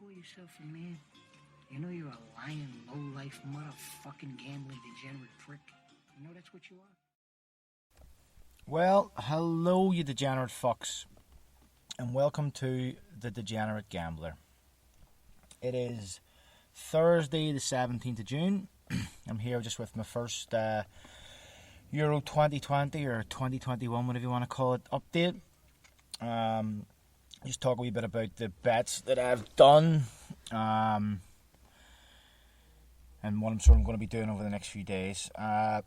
call yourself a man? You know you're a lying, low-life, motherfucking gambling degenerate prick. You know that's what you are? Well, hello you degenerate fucks, and welcome to The Degenerate Gambler. It is Thursday the 17th of June. I'm here just with my first Euro 2020 or 2021, whatever you want to call it, update. Just talk a wee bit about the bets that I've done and what I'm sort of going to be doing over the next few days. The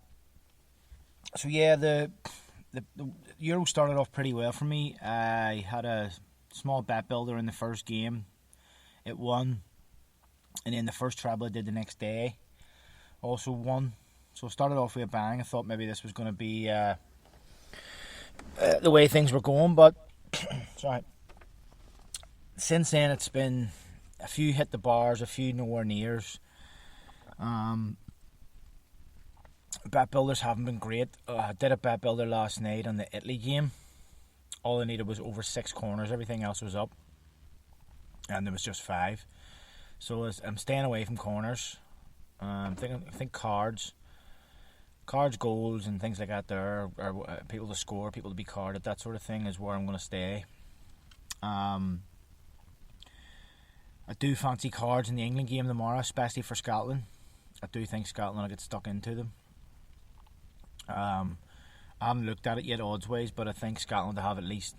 Euro started off pretty well for me. I had a small bet builder in the first game. It won. And then the first treble I did the next day also won. So I started off with a bang. I thought maybe this was going to be the way things were going. But sorry. Since then it's been a few hit the bars, a few nowhere nears. Bet builders haven't been great. I did a bet builder last night on the Italy game. All I needed was over 6 corners. Everything else was up. And there was just 5. So I'm staying away from corners. I think cards, goals and things like that there are people to score, people to be carded, that sort of thing is where I'm going to stay. I do fancy cards in the England game tomorrow, especially for Scotland. I do think Scotland will get stuck into them. I haven't looked at it yet odds-wise, but I think Scotland will have at least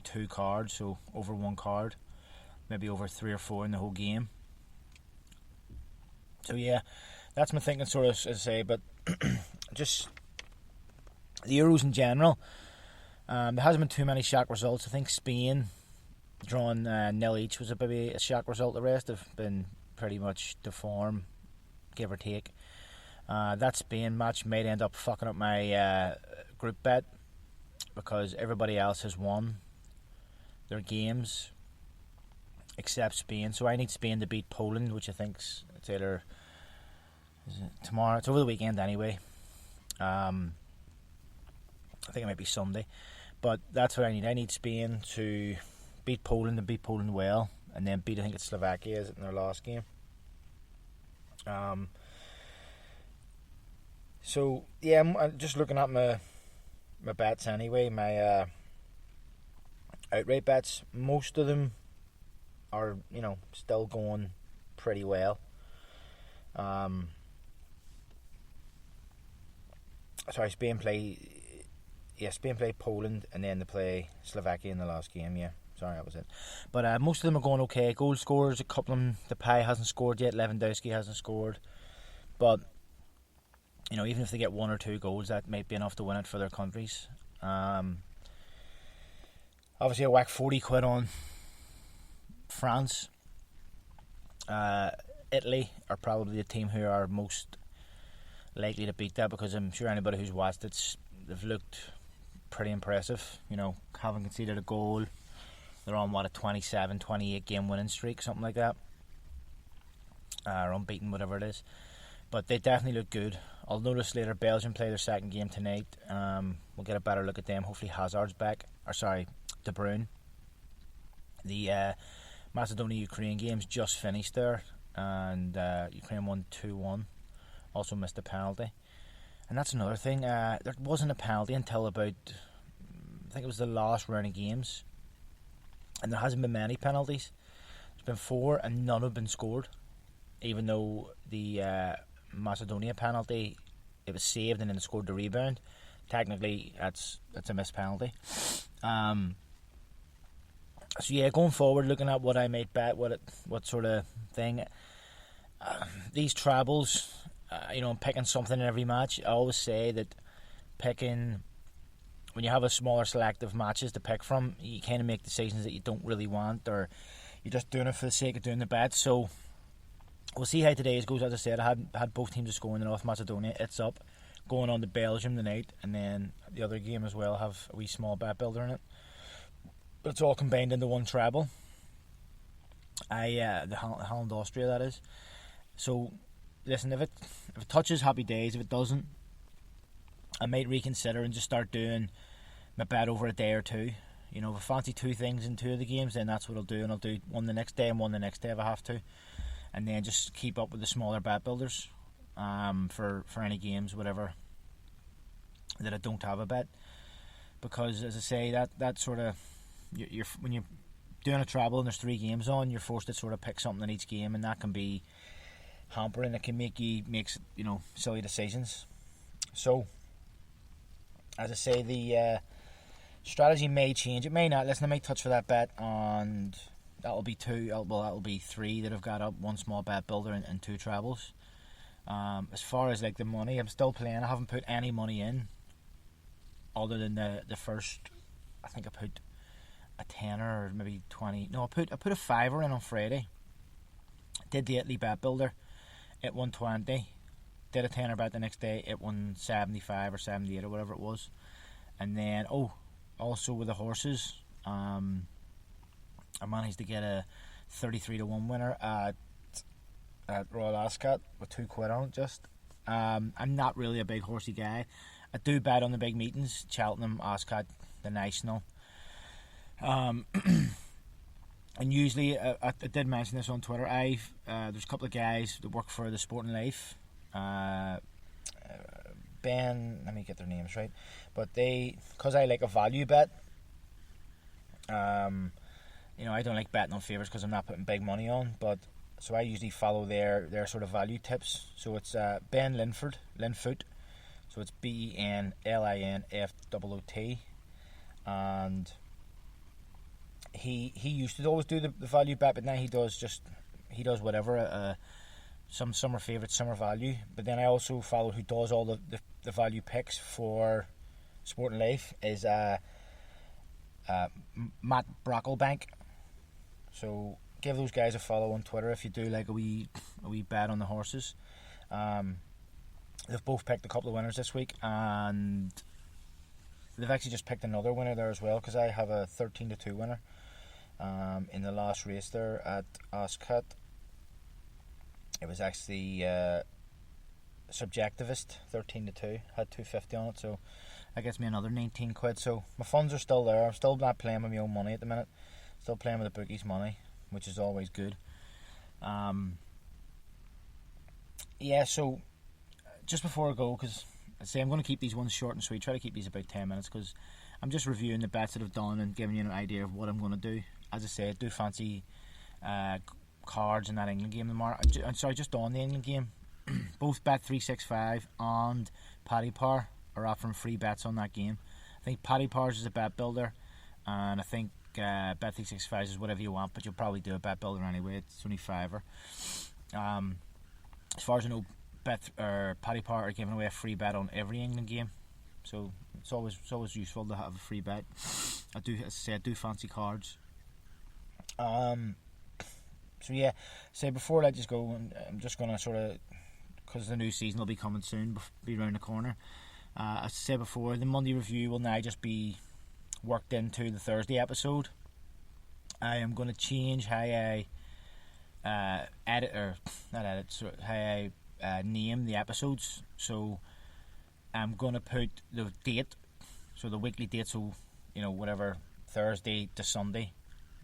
2 cards, so over 1 card. Maybe over 3 or 4 in the whole game. So yeah, that's my thinking sort of, as I say, but just the Euros in general. There hasn't been too many shock results. I think Spain drawing nil each was maybe a shock result. The rest have been pretty much to form, give or take. That Spain match might end up fucking up my group bet because everybody else has won their games except Spain. So I need Spain to beat Poland, which I think's it's either tomorrow. It's over the weekend anyway. I think it might be Sunday, but that's what I need. I need Spain to beat Poland and beat Poland well, and then beat, I think it's Slovakia, is it, in their last game. So yeah, I'm just looking at my bets anyway. My outright bets, most of them are still going pretty well. Spain play Poland, and then they play Slovakia in the last game. Yeah, sorry, that was it. But most of them are going okay. Goal scorers, a couple of them. Depay hasn't scored yet. Lewandowski hasn't scored. But even if they get 1 or 2 goals, that might be enough to win it for their countries. Obviously, I whacked 40 quid on France. Italy are probably the team who are most likely to beat that, because I'm sure anybody who's watched it, they've looked pretty impressive. Haven't conceded a goal. They're on a 27, 28 game winning streak, something like that. Or unbeaten, whatever it is. But they definitely look good. I'll notice later Belgium play their second game tonight. We'll get a better look at them. Hopefully Hazard's back. De Bruyne. The Macedonia-Ukraine game's just finished there, and Ukraine won 2-1. Also missed a penalty. And that's another thing. There wasn't a penalty until about, I think it was the last round of games. And there hasn't been many penalties. There's been 4 and none have been scored. Even though the Macedonia penalty, it was saved and then it scored the rebound. Technically, that's a missed penalty. So yeah, going forward, looking at what I might bet, what sort of thing. These trebles, I'm picking something in every match. I always say that when you have a smaller selective matches to pick from, you kind of make decisions that you don't really want, or you're just doing it for the sake of doing the bet. So we'll see how today's goes. As I said, I had both teams to score in the North Macedonia. It's up, going on to Belgium tonight, and then the other game as well have a wee small bet builder in it. But it's all combined into one treble. The Holland Austria, that is. So listen, if it touches, happy days. If it doesn't, I might reconsider and just start doing my bet over a day or two. You know, if I fancy two things in two of the games, then that's what I'll do, and I'll do one the next day and one the next day if I have to, and then just keep up with the smaller bet builders for any games, whatever, that I don't have a bet. Because, as I say, that sort of, you're when you're doing a travel and there's 3 games on, you're forced to sort of pick something in each game, and that can be hampering. It can make silly decisions. So, as I say, the strategy may change. It may not. Listen, I may touch for that bet, and that'll be 2. That'll be 3 that I've got up. 1 small bet builder and 2 travels. As far as like the money, I'm still playing. I haven't put any money in, other than the first. I think I put a tenner or maybe 20. No, I put a fiver in on Friday. Did the Italy bet builder. It won 20. Did a tenner bet the next day. It won 75 or 78 or whatever it was. And then also with the horses, I managed to get a 33-1 winner at Royal Ascot with £2 on it. Just I'm not really a big horsey guy. I do bet on the big meetings: Cheltenham, Ascot, the National. And usually, I did mention this on Twitter. There's a couple of guys that work for the Sporting Life. Ben, let me get their names right. But because I like a value bet. I don't like betting on favourites because I'm not putting big money on. So I usually follow their sort of value tips. So it's Ben Linfoot. So it's BenLinFoot, and he used to always do the value bet, but now he does whatever. Some are favourites, some are value. But then I also follow who does all the value picks for Sporting Life is Matt Brocklebank. So give those guys a follow on Twitter if you do like a wee bet on the horses. They've both picked a couple of winners this week, and they've actually just picked another winner there as well, because I have a 13-2 winner in the last race there at Ascot. It was actually Subjectivist, 13-2, had 250 on it, so that gets me another 19 quid. So my funds are still there. I'm still not playing with my own money at the minute, still playing with the bookies' money, which is always good. So just before I go, because I say I'm going to keep these ones short and sweet, try to keep these about 10 minutes, because I'm just reviewing the bets that I've done and giving you an idea of what I'm going to do. As I say, I do fancy cards in that England game tomorrow. Just on the England game, both Bet365 and Paddy Power are offering free bets on that game. I think Paddy Powers is a bet builder, and I think Bet365 is whatever you want, but you'll probably do a bet builder anyway. It's only $5. As far as I know, Paddy Power are giving away a free bet on every England game, so it's always useful to have a free bet. I do fancy cards. Before I just go, I'm just gonna sort of, because the new season will be coming soon, be around the corner. As I said before, the Monday review will now just be worked into the Thursday episode. I am going to change how I name the episodes. So I'm going to put the date, so the weekly date, so whatever, Thursday to Sunday,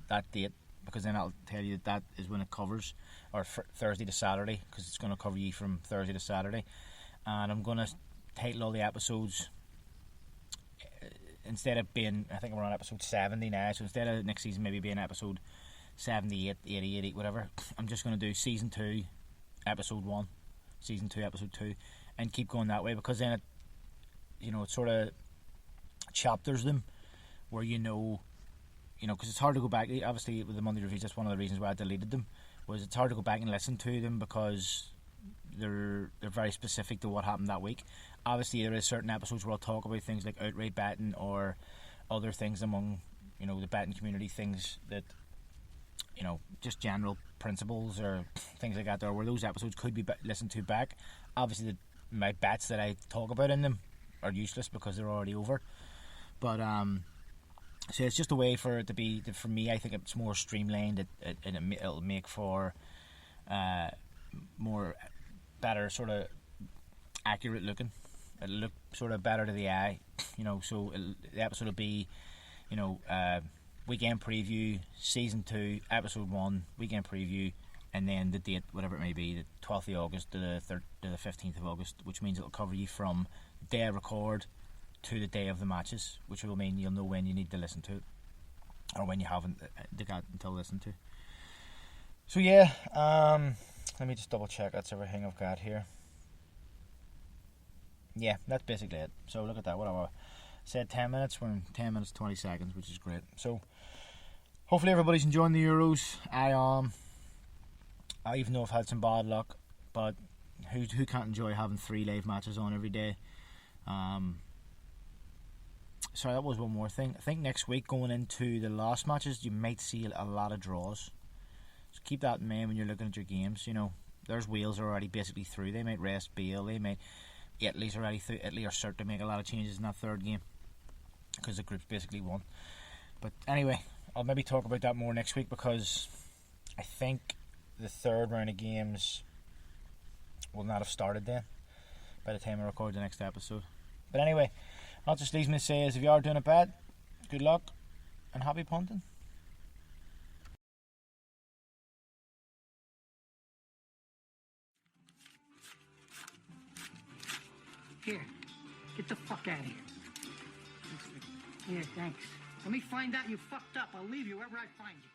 that date, because then I'll tell you that is when it covers, or Thursday to Saturday, because it's going to cover you from Thursday to Saturday. And I'm going to title all the episodes, instead of being, I think we're on episode 70 now, so instead of next season maybe being episode 78, 80, 80, whatever, I'm just going to do season 2 episode 1, season 2 episode 2, and keep going that way, because then it sort of chapters them where because it's hard to go back. Obviously with the Monday reviews, that's one of the reasons why I deleted them, was it's hard to go back and listen to them because they're very specific to what happened that week. Obviously there is certain episodes where I'll talk about things like outright betting or other things among the betting community, things that just general principles or things like that there, where those episodes could be listened to back. Obviously my bets that I talk about in them are useless because they're already over, but so it's just a way for it to be, for me, I think it's more streamlined, and it'll make for more better, sort of accurate looking. It'll look sort of better to the eye, so the episode will be Weekend preview, season 2, episode 1, weekend preview, and then the date, whatever it may be, the 12th of August to the 15th of August, which means it'll cover you from the day I record to the day of the matches, which will mean you'll know when you need to listen to it, or when you haven't got until listen to. So yeah, let me just double check that's everything I've got here. Yeah, that's basically it. So look at that, whatever. I said 10 minutes, we're in 10 minutes 20 seconds, which is great. So hopefully everybody's enjoying the Euros. I even though I've had some bad luck, but who can't enjoy having 3 live matches on every day? Sorry, that was one more thing. I think next week, going into the last matches, you might see a lot of draws. So keep that in mind when you're looking at your games. There's Wales are already basically through. They might rest Bale. Italy's already through. Italy are certain to make a lot of changes in that third game because the group's basically won. But anyway, I'll maybe talk about that more next week, because I think the third round of games will not have started then by the time I record the next episode. But anyway, all that just leaves me to say is, if you are doing it bad, good luck and happy punting. Here, get the fuck out of here. Here, thanks. Let me find out you fucked up. I'll leave you wherever I find you.